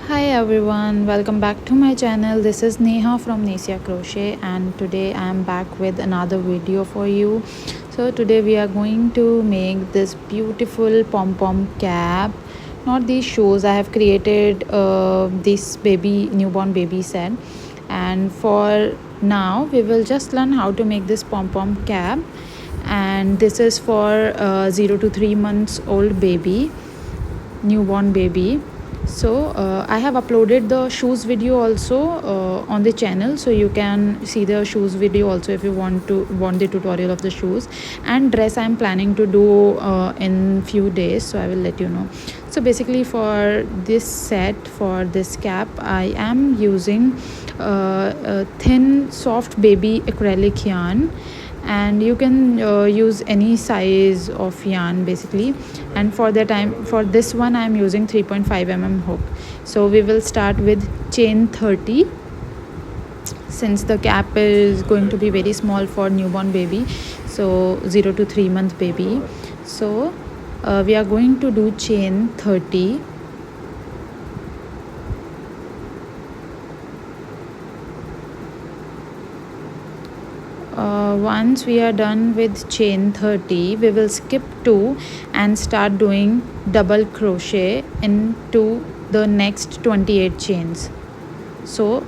Hi everyone, welcome back to my channel. This is Neha from Nesiya Crochet, and today I am back with another video for you. So today we are going to make this beautiful pom-pom cap. Not these shoes. I have created this newborn baby set, and for now we will just learn how to make this pom-pom cap. And this is for 0 to 3 months old baby, newborn baby. So I have uploaded the shoes video also on the channel, so you can see the shoes video also if you want the tutorial of the shoes. And dress I'm planning to do in few days, so I will let you know. So basically for this set, for this cap, I am using a thin soft baby acrylic yarn, and you can use any size of yarn basically. And for this one I am using 3.5 mm hook. So we will start with chain 30, since the cap is going to be very small for newborn baby, so 0 to 3 month baby. So we are going to do chain 30. Once we are done with chain 30, we will skip 2 and start doing double crochet into the next 28 chains. So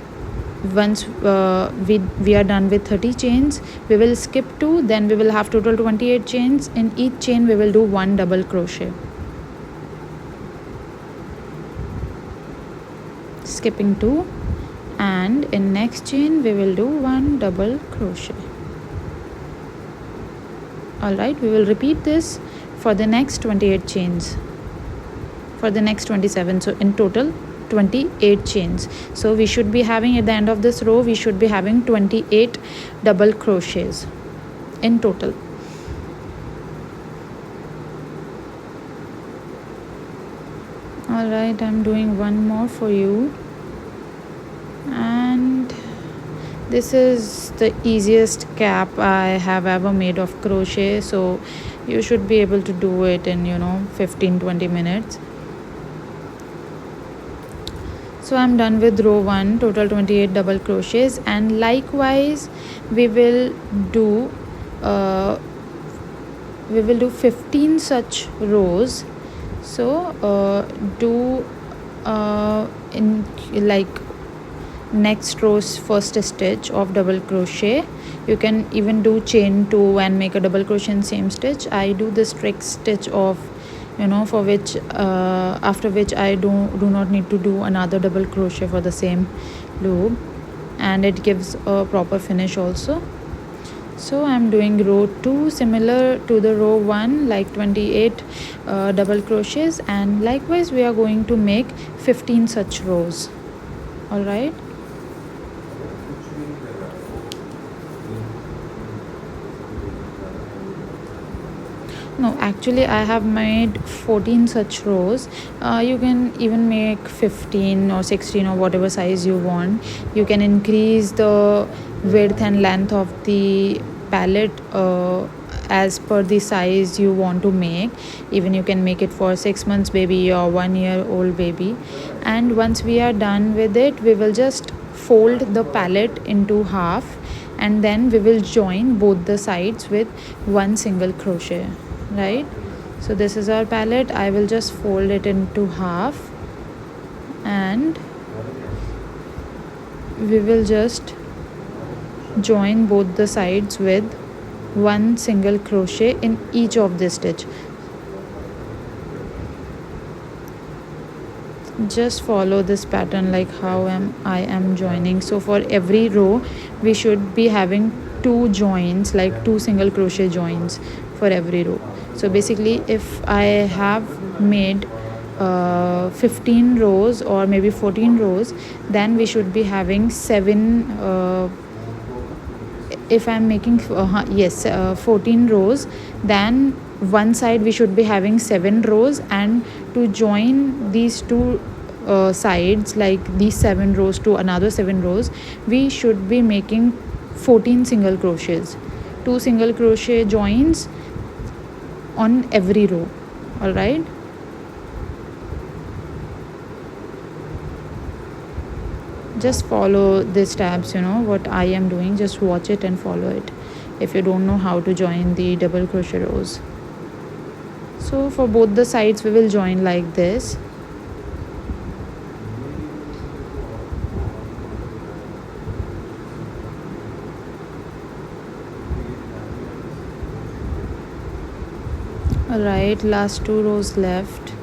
once we are done with 30 chains, we will skip 2, then we will have total 28 chains. In each chain we will do 1 double crochet, skipping 2, and in next chain we will do 1 double crochet. Alright, we will repeat this for the next 28 chains, for the next 27. So in total 28 chains. So we should be having, at the end of this row, we should be having 28 double crochets in total. Alright, I'm doing one more for you, and this is the easiest cap I have ever made of crochet, so you should be able to do it in 15-20 minutes. So I'm done with row 1, total 28 double crochets, and likewise we will do 15 such rows. So do in like next row's first stitch of double crochet. You can even do chain 2 and make a double crochet in same stitch. I do this trick stitch of for which after which I do not need to do another double crochet for the same loop, and it gives a proper finish also. So I'm doing row 2 similar to the row 1, like 28 double crochets, and likewise we are going to make 15 such rows. All right. No, actually I have made 14 such rows. You can even make 15 or 16 or whatever size you want. You can increase the width and length of the palette as per the size you want to make. Even you can make it for 6 months baby or 1 year old baby. And once we are done with it, we will just fold the palette into half, and then we will join both the sides with one single crochet. Right, so this is our palette. I will just fold it into half, and we will just join both the sides with one single crochet in each of the stitch. Just follow this pattern like how I am joining. So for every row we should be having 2 joins, like 2 single crochet joins for every row. So basically if I have made 15 rows or maybe 14 rows, then we should be having 7 if I'm making 14 rows, then one side we should be having 7 rows, and to join these 2 sides, like these 7 rows to another 7 rows, we should be making 14 single crochets, 2 single crochet joins on every row. All right. Just follow these steps, what I am doing, just watch it and follow it if you don't know how to join the double crochet rows. So for both the sides we will join like this. Alright, last 2 rows left.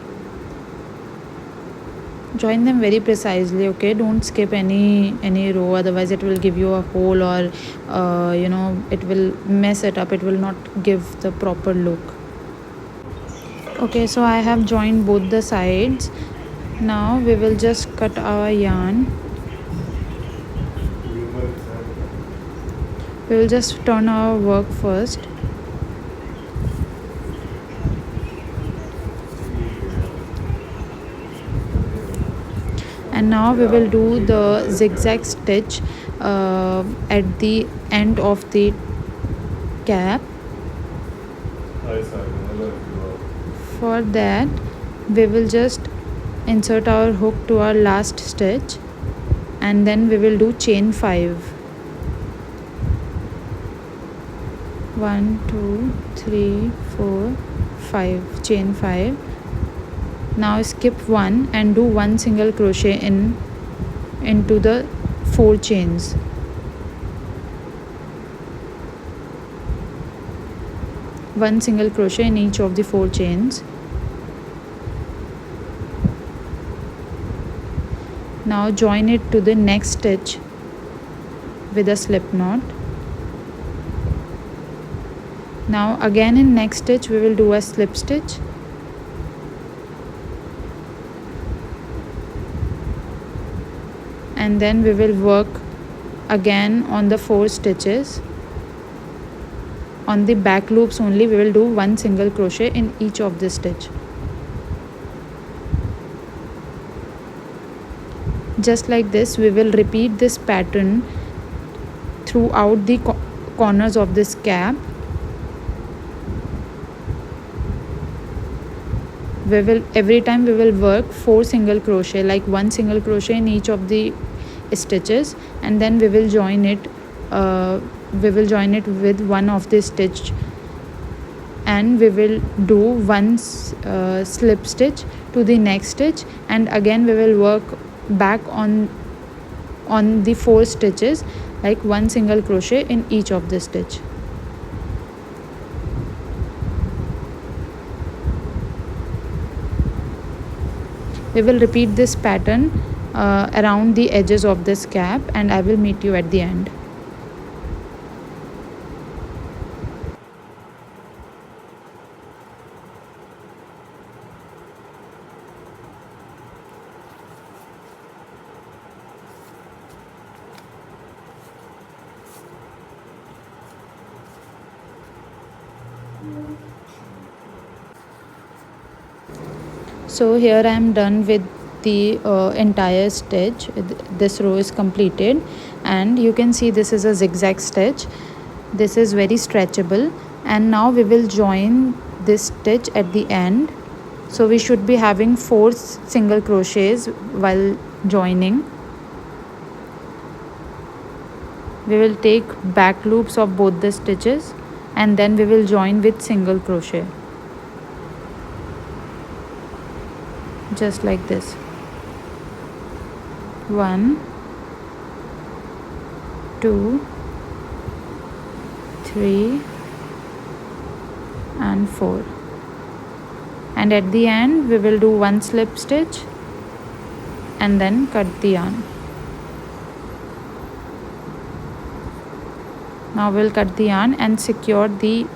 Join them very precisely, okay? Don't skip any row, otherwise it will give you a hole, or it will mess it up. It will not give the proper look. Okay, so I have joined both the sides. Now we will just cut our yarn. We will just turn our work first. And now we will do the zigzag stitch at the end of the cap. For that we will just insert our hook to our last stitch, and then we will do chain 5. 1 2 3 4 5, chain 5. Now skip 1 and do 1 single crochet into the 4 chains. One single crochet in each of the 4 chains. Now join it to the next stitch with a slip knot. Now again in next stitch we will do a slip stitch. And then we will work again on the 4 stitches. On the back loops only we will do 1 single crochet in each of the stitch. Just like this we will repeat this pattern throughout the corners of this cap. We will every time we will work 4 single crochet, like 1 single crochet in each of the stitches, and then we will join it with one of the stitch, and we will do one slip stitch to the next stitch, and again we will work back on the 4 stitches, like 1 single crochet in each of the stitch. We will repeat this pattern around the edges of this cap, and I will meet you at the end. So here I am done with the entire stitch. This row is completed, and you can see this is a zigzag stitch. This is very stretchable, and now we will join this stitch at the end. So we should be having 4 single crochets while joining. We will take back loops of both the stitches, and then we will join with single crochet, just like this. 1 2 3 and 4, and at the end we will do 1 slip stitch and then cut the yarn. Now we'll cut the yarn and secure the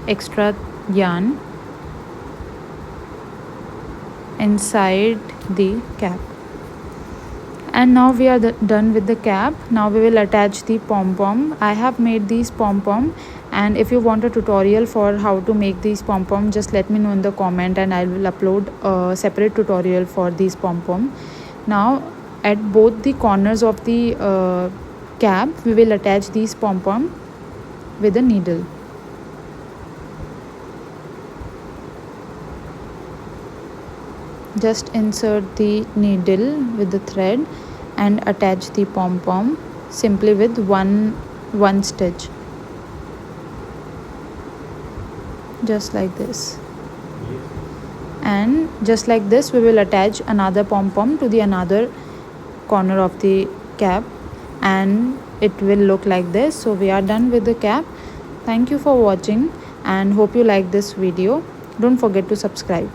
extra yarn inside the cap. And now we are done with the cap. Now we will attach the pom-pom. I have made these pom-pom, and if you want a tutorial for how to make these pom-pom, just let me know in the comment and I will upload a separate tutorial for these pom-pom. Now at both the corners of the cap we will attach these pom-pom with a needle. Just insert the needle with the thread and attach the pom pom simply with one stitch, just like this. And just like this we will attach another pom pom to the another corner of the cap, and it will look like this. So we are done with the cap. Thank you for watching and hope you like this video. Don't forget to subscribe.